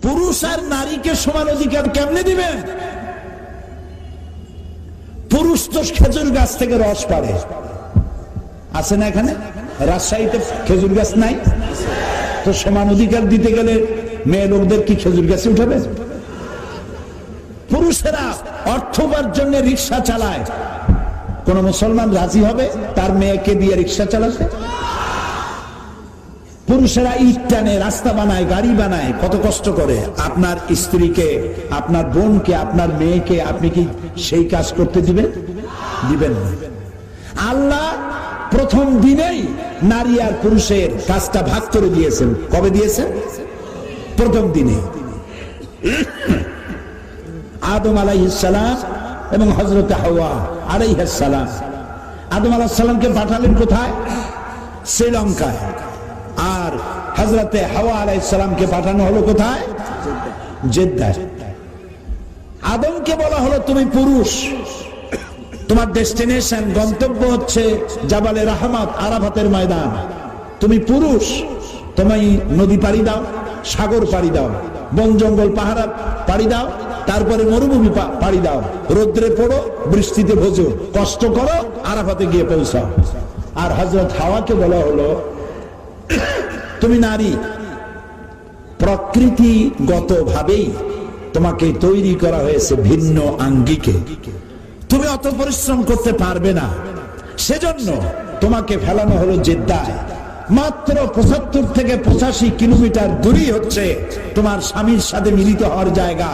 পুরুষ আর নারীকে সমান অধিকার কেমনে দিবেন? পুরুষ তো খেজুর গাছ থেকে রস পাড়ে, আছে না? এখানে রাজশাহীতে খেজুর গাছ নাই, তো সমান অধিকার দিতে গেলে মেয়ে লোকদের কি খেজুর গাছে উঠাবে? পুরুষেরা অর্থ উপার্জনের রিক্সা চালায়, কোন মুসলমান রাজি হবে তার মেয়েকে দিয়ে রিক্সা চালাতে? পুরুষেরা ইট টানে, রাস্তা বানায়, গাড়ি বানায়, কত কষ্ট করে। আপনার স্ত্রীকে, আপনার বোনকে, আপনার মেয়েকে আপনি কি সেই কাজ করতে দিবেন? দিবেন না। আল্লাহ প্রথম দিনেই নারী আর পুরুষের কাজটা ভাগ করে দিয়েছেন। কবে দিয়েছেন? প্রথম দিনে। আদম আলাইহিস সালাম এবং হযরত হাওয়া আলাইহিস সালাম। আদম আলাইহিস সালামকে পাঠালেন কোথায়? শ্রীলঙ্কায়। আর হযরতে হাওয়া আলাইহিস সালামকে পাঠানো হলো কোথায়? জেদ্দায়। আদমকে বলা হলো তুমি পুরুষ, তোমার ডেস্টিনেশন, গন্তব্য হচ্ছে জাবালে রাহমাত, আরাফাতের ময়দান। তুমি পুরুষ, তুমি নদী পাড়ি দাও, সাগর পাড়ি দাও, বন জঙ্গল পাহাড় পাড়ি দাও, তারপরে মরুভূমি পাড়ি দাও, রোদ্রে পড়ো, বৃষ্টিতে ভোজো, কষ্ট করো, আরাফাতে গিয়ে পৌঁছাও। আর হযরত হাওয়াকে বলা হলো তুমি নারী, প্রকৃতিগত ভাবেই তোমাকে তৈরি করা হয়েছে ভিন্ন আঙ্গিকে, তুমি অত পরিশ্রম করতে পারবে না, সেজন্য তোমাকে ফেলানো হলো জেদ্দায়। মাত্র ৭৫ থেকে ৮৫ কিলোমিটার দূরই হচ্ছে তোমার স্বামীর সাথে মিলিত হওয়ার জায়গা,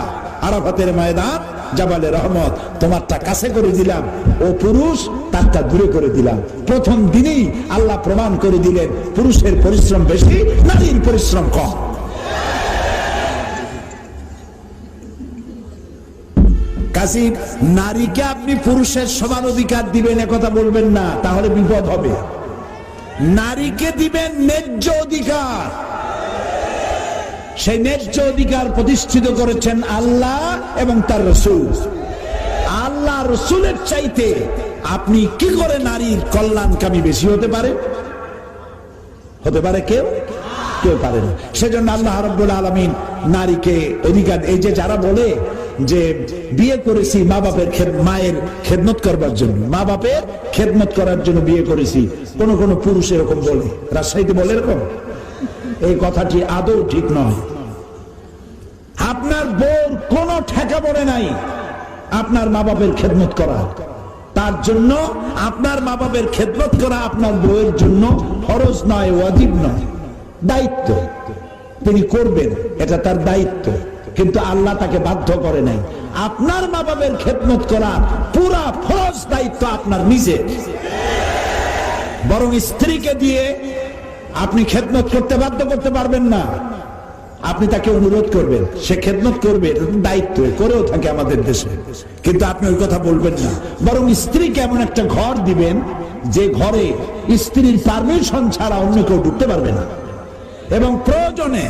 আরাফাতের ময়দান, জাবালে রহমত। তোমারটা কাছে করে দিলাম, ও পুরুষ, তারটা দূরে করে দিলাম। প্রথম দিনেই আল্লাহ প্রমাণ করে দিলেন পুরুষের পরিশ্রম বেশি, নারীর পরিশ্রম কম। কাজী নারীকে আপনি পুরুষের সমান অধিকার দিবেন একথা বলবেন না, তাহলে বিপদ হবে। নারীকে দিবেন ন্যায্য অধিকার। সেই ন্যায্য অধিকার প্রতিষ্ঠিত করেছেন আল্লাহ এবং তার রাসূল। আল্লাহ রাসূলের চাইতে আপনি কি করে নারীর কল্যাণকামী বেশি হতে পারে? হতে পারে কেউ? কেউ পারে না। সেজন্য আল্লাহ রাব্বুল আলামিন নারীকে অধিকার, এই যে যারা বলে যে বিয়ে করেছি মা বাপের মায়ের খেদমত করবার জন্য, মা বাপের খেদমত করার জন্য বিয়ে করেছি, কোন কোন পুরুষ এরকম বলে, রাজশাহীতে বলে এরকম। এই কথাটি আদৌ ঠিক নয়। আপনার বউর কোন ঠেকা পড়ে নাই আপনার মা বাপের খেদমত করা, তার জন্য আপনার মা বাপের খেদমত করা আপনার বউয়ের জন্য ফরজ নয়, ওয়াজিব নয়, দায়িত্ব। তিনি করবেন, এটা তার দায়িত্ব, কিন্তু আল্লাহ তাকে বাধ্য করে নাই। আপনার মা বাপের খেদমত করা পুরা ফরজ দায়িত্ব আপনার নিজের। বরং স্ত্রীকে দিয়ে আপনি খেদমত করতে বাধ্য করতে পারবেন না। আপনি তাকে অনুরোধ করবেন, সে খেদমত করবে, এটা দায়িত্ব, করেও থাকে আমাদের দেশে, কিন্তু আপনি ওই কথা বলবেন না। বরং স্ত্রীকে এমন একটা ঘর দিবেন যে ঘরে স্ত্রীর পারমিশন ছাড়া অন্য কেউ ঢুকতে পারবে না, এবং প্রয়োজনে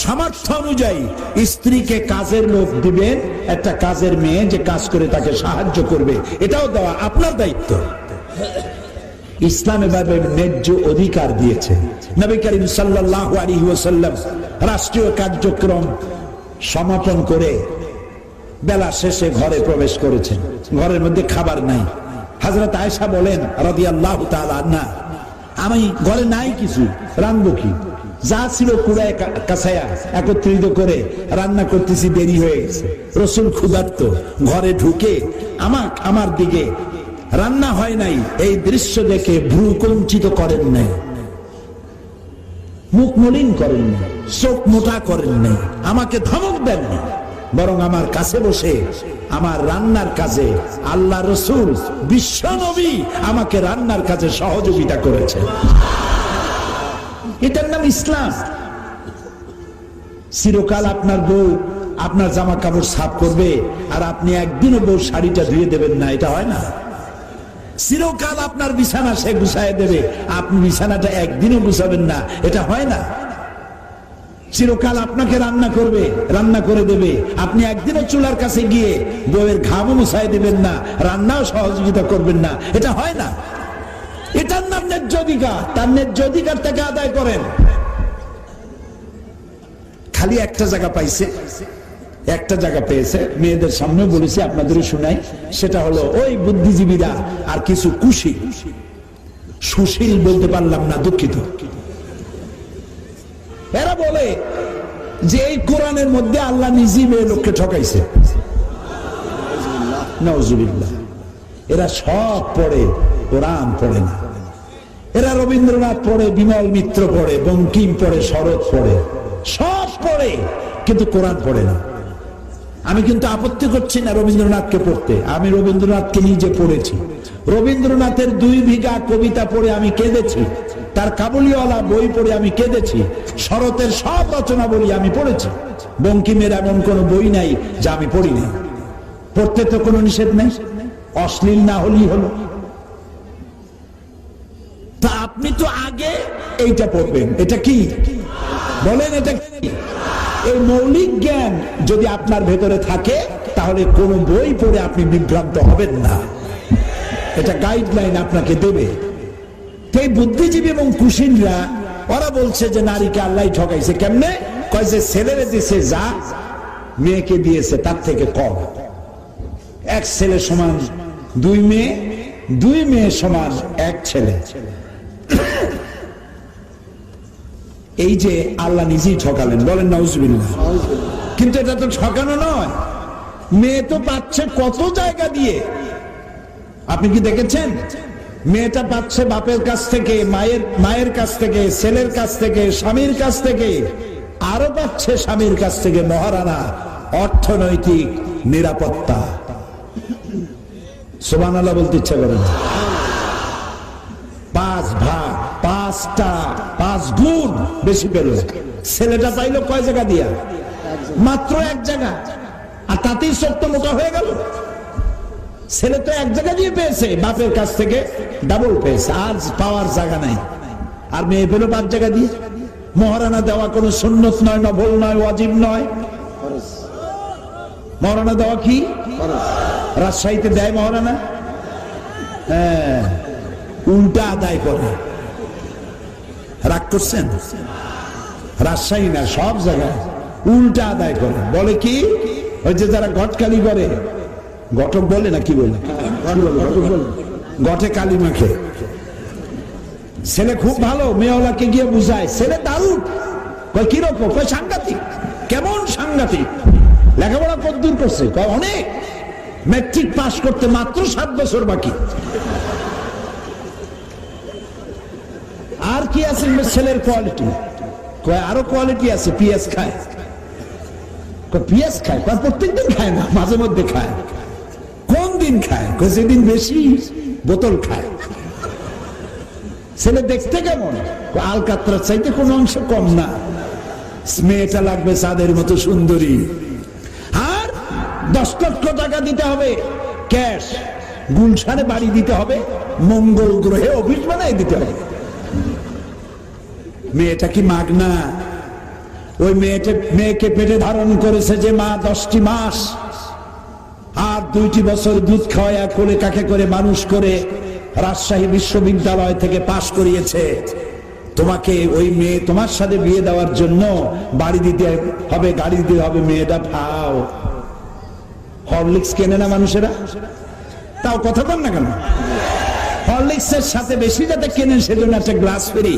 সামর্থ্য অনুযায়ী স্ত্রীকে কাজের লোক দিবেন, একটা কাজের মেয়ে যে কাজ করে তাকে সাহায্য করবে, এটাও দেওয়া আপনার দায়িত্ব। ইসলাম এভাবে ন্যায্য অধিকার দিয়েছে। নবী করিম সাল্লাল্লাহু আলাইহি ওয়াসাল্লাম রাষ্ট্রীয় কার্যক্রম সমাপন করে বেলা শেষে ঘরে প্রবেশ করেছেন। ঘরের মধ্যে খাবার নাই। হযরত আয়েশা বলেন রাদিয়াল্লাহু তাআলা আনহা, আমি ঘরে নাই কিছু, রান্নাবো কি? যা ছিল কুড়ায় কাছায়া একত্রিত করে রান্না করতেছি, দেরি হয়ে গেছে। রাসূল ক্ষুধার্ত, ঘরে ঢুকে আমার দিকে, রান্না হয় নাই এই দৃশ্য দেখে ভ্রু কুঞ্চিত করেন নাই, মুখ মলিন করেন নাই, চোখ মোটা করেন নাই, আমাকে ধমক দেননি, বরং আমার কাছে বসে আমার রান্নার কাজে আল্লাহ রাসূল বিশ্ব নবী আমাকে রান্নার কাজে সহযোগিতা করেছে। এটার নাম ইসলাম। চিরকাল আপনার বউ আপনার জামা কাপড় সাফ করবে আর আপনি একদিনও বউ শাড়িটা ধুয়ে দেবেন না, এটা হয় না। চিরকাল আপনার বিছানা সে গুছায় দেবে, আপনি বিছানাটা একদিনও গুছাবেন না, এটা হয় না। চিরকাল আপনাকে রান্না করবে, রান্না করে দেবে, আপনি একদিনও চুলার কাছে গিয়ে বউয়ের ঘামও মুছায় দেবেন না, রান্নাও সহযোগিতা করবেন না, এটা হয় না। এটার নাম ন্যায্য অধিকার। তার ন্যায্য অধিকার থেকে আদায় করেন। খালি একটা জায়গা পাইছে, একটা জায়গা পেয়েছে, মেয়েদের সামনে বলেছি, আপনাদের শুনাই। সেটা হলো ওই বুদ্ধিজীবীরা আর কিছু কুশীল, সুশীল বলতে পারলাম না, দুঃখিত। এরা বলে যে এই কোরআনের মধ্যে আল্লাহ নিজেই মেয়ে লোককে ঠকাইছে। নাউজুবিল্লাহ। এরা সব পড়ে, কোরআন পড়ে না। এরা রবীন্দ্রনাথ পড়ে, বিমল মিত্র পড়ে, বঙ্কিম পড়ে, শরৎ পড়ে, সব পড়ে, কিন্তু কোরআন পড়ে না। আমি কিন্তু আপত্তি করছি না রবীন্দ্রনাথকে পড়তে, আমি রবীন্দ্রনাথকে নিজে পড়েছি। রবীন্দ্রনাথের 2 বিঘা কবিতা পড়ে আমি কেঁদেছি, তার কাবুলিওয়ালা বই পড়ে আমি কেঁদেছি, শরতের সব রচনা বলি আমি পড়েছি। বঙ্কিমের এমন কোন বই নাই যা আমি পড়ি নাই। পড়তে তো কোনো নিষেধ নেই, অশ্লীল না হলেই হলো। তা আপনি তো আগে এইটা পড়বেন। এটা কি বলেন? এটা কি? এই মৌলিক জ্ঞান যদি আপনার ভেতরে থাকে তাহলে কোন বই পড়ে আপনি বিভ্রান্ত হবেন না। এটা গাইডলাইন আপনাকে দেবে। এই বুদ্ধিজীবী এবং কুশীলরা ওরা বলছে যে নারীকে আল্লাহ ঠকাইছে। কেমনে? কয় যে ছেলেরে দিছে যা, মেয়েকে দিয়েছে তার থেকে কম। এক ছেলে সমান 2 মেয়ে, 2 মেয়ে সমান 1 ছেলে। এই যে আল্লাহ নিজেই ঠকালেন, বলেন নাউজুবিল্লাহ। কিন্তু এটা তো ঠকানো নয়, মেয়ে তো পাচ্ছে কত জায়গা দিয়ে। আপনি কি দেখেছেন? মেয়েটা পাচ্ছে বাপের কাছ থেকে, মায়ের কাছ থেকে, ছেলের কাছ থেকে, স্বামীর কাছ থেকে, আরো পাচ্ছে স্বামীর কাছ থেকে মহারানা অর্থনৈতিক নিরাপত্তা। সুবহানাল্লাহ বলতে ইচ্ছা করে না। 5 ভাগ, 5 গুণ বেশি পেল। ছেলেটা পাইলো কয় জায়গা দিয়া? মাত্র 1 জায়গা, আর তাতেই শক্ত মোটা হয়ে গেল। ছেলে তো 1 জায়গা দিয়ে পেয়েছে, বাপের কাছ থেকে ডাবল পেয়েছে, আর পাওয়ার জায়গা নাই। আর মেয়ে পেল 5 জায়গা দিয়ে। মহারানা দেওয়া কোনো সুন্নত নয়, নফল নয়, ওয়াজিব নয়। মহারানা দেওয়া কি? রাজশাহীতে দেয় মহারানা? হ্যাঁ, উল্টা আদায় করে। রাগ করছেন? রাজশাহী না, সব জায়গায় উল্টা আদায় করে। বলে কি? ওই যে যারা ঘটকালি করে, ঘটক বলে না কি বলে, ঘটে কালি মাখে। ছেলে খুব ভালো, মেয়েওয়ালাকে গিয়ে বুঝায়, ছেলে দারুণ। কয় কিরকম? কয় সাংঘাতিক। কেমন সাংঘাতিক? লেখাপড়া কতদূর করছে? কয় অনেক। ম্যাট্রিক পাস করতে মাত্র 7 বছর বাকি। আর কি আছে ছেলের কোয়ালিটি? কয় আরো কোয়ালিটি আছে, পিএস খায়। পিএস খায়? প্রত্যেকদিন খায় না, মাঝে মধ্যে খায়। কোন দিন খায়? যেদিন বেশি বোতল খায়। ছেলে দেখতে কেমন? আলকাতরার চাইতে কোন অংশ কম না। মেয়েটা লাগবে চাঁদের মতো সুন্দরী। আর 10 লক্ষ টাকা দিতে হবে ক্যাশ, গুলশানে বাড়ি দিতে হবে, মঙ্গল গ্রহে অফিস বানাই দিতে হবে। মেয়েটা কি মাগনা? ওই মেয়েকে পেটে ধারণ করেছে যে মা 10টি মাস, আর 2টি বছর দুধ খাওয়ায়া কোলে কাকে করে মানুষ করে রাজশাহী বিশ্ববিদ্যালয় থেকে পাশ করিয়েছে। তোমাকে ওই মেয়ে তোমার সাথে বিয়ে দেওয়ার জন্য বাড়ি দিতে হবে, গাড়ি দিতে হবে। মেয়েটা ভাও হরলিক্স কেনে না মানুষেরা? তাও কথা বল না কেন? হরলিক্সের সাথে বেশি যাতে কেনেন সেজন্য একটা গ্লাস ফ্রি।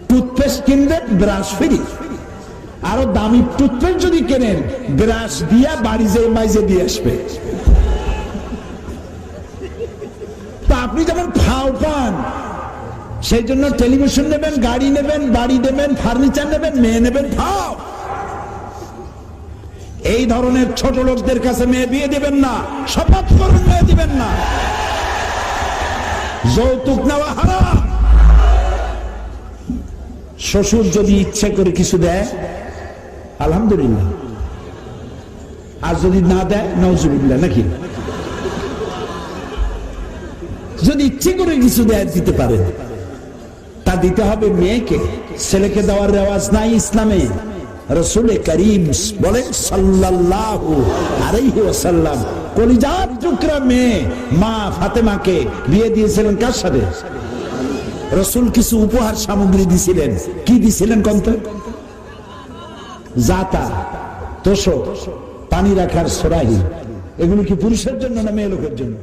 টুথপেস্ট কিনবেন, ব্রাশ ফ্রি। আরো দামি টুথপেস্ট যদি কেনেন, ব্রাশ দিয়া বাড়ি যে মাইজে দিয়ে আসবে। তা আপনি যখন ফাও পান, সেই জন্য টেলিভিশন নেবেন, গাড়ি নেবেন, বাড়ি নেবেন, ফার্নিচার নেবেন, মেয়ে নেবেন ফাও। এই ধরনের ছোট লোকদের কাছে মেয়ে বিয়ে দিবেন না। শপথ করুন মেয়ে দিবেন না। যৌতুক নেওয়া হারাম। শ্বশুর যদি ইচ্ছে করে কিছু দেয় আলহামদুলিল্লাহ, আর যদি না দেয় নাউজুবিল্লাহ। নাকি যদি ইচ্ছে করে কিছু দেয় দিতে পারেন, তা দিতে হবে মেয়েকে। ছেলেকে দেওয়ার রেওয়াজ নাই ইসলামে। রাসূল করিম বলেন সাল্লাল্লাহু আলাইহি ওয়াসাল্লাম কলিজার টুকরা মেয়ে মা ফাতেমাকে বিয়ে দিয়েছিলেন কার সাথে? রাসূল কিছু উপহার সামগ্রী দিয়েছিলেন। কি দিয়েছিলেন? জাতা, তোষক, পানি রাখার সরাহি, এগুলো কি পুরুষের জন্য না মেয়ে লোকের জন্য?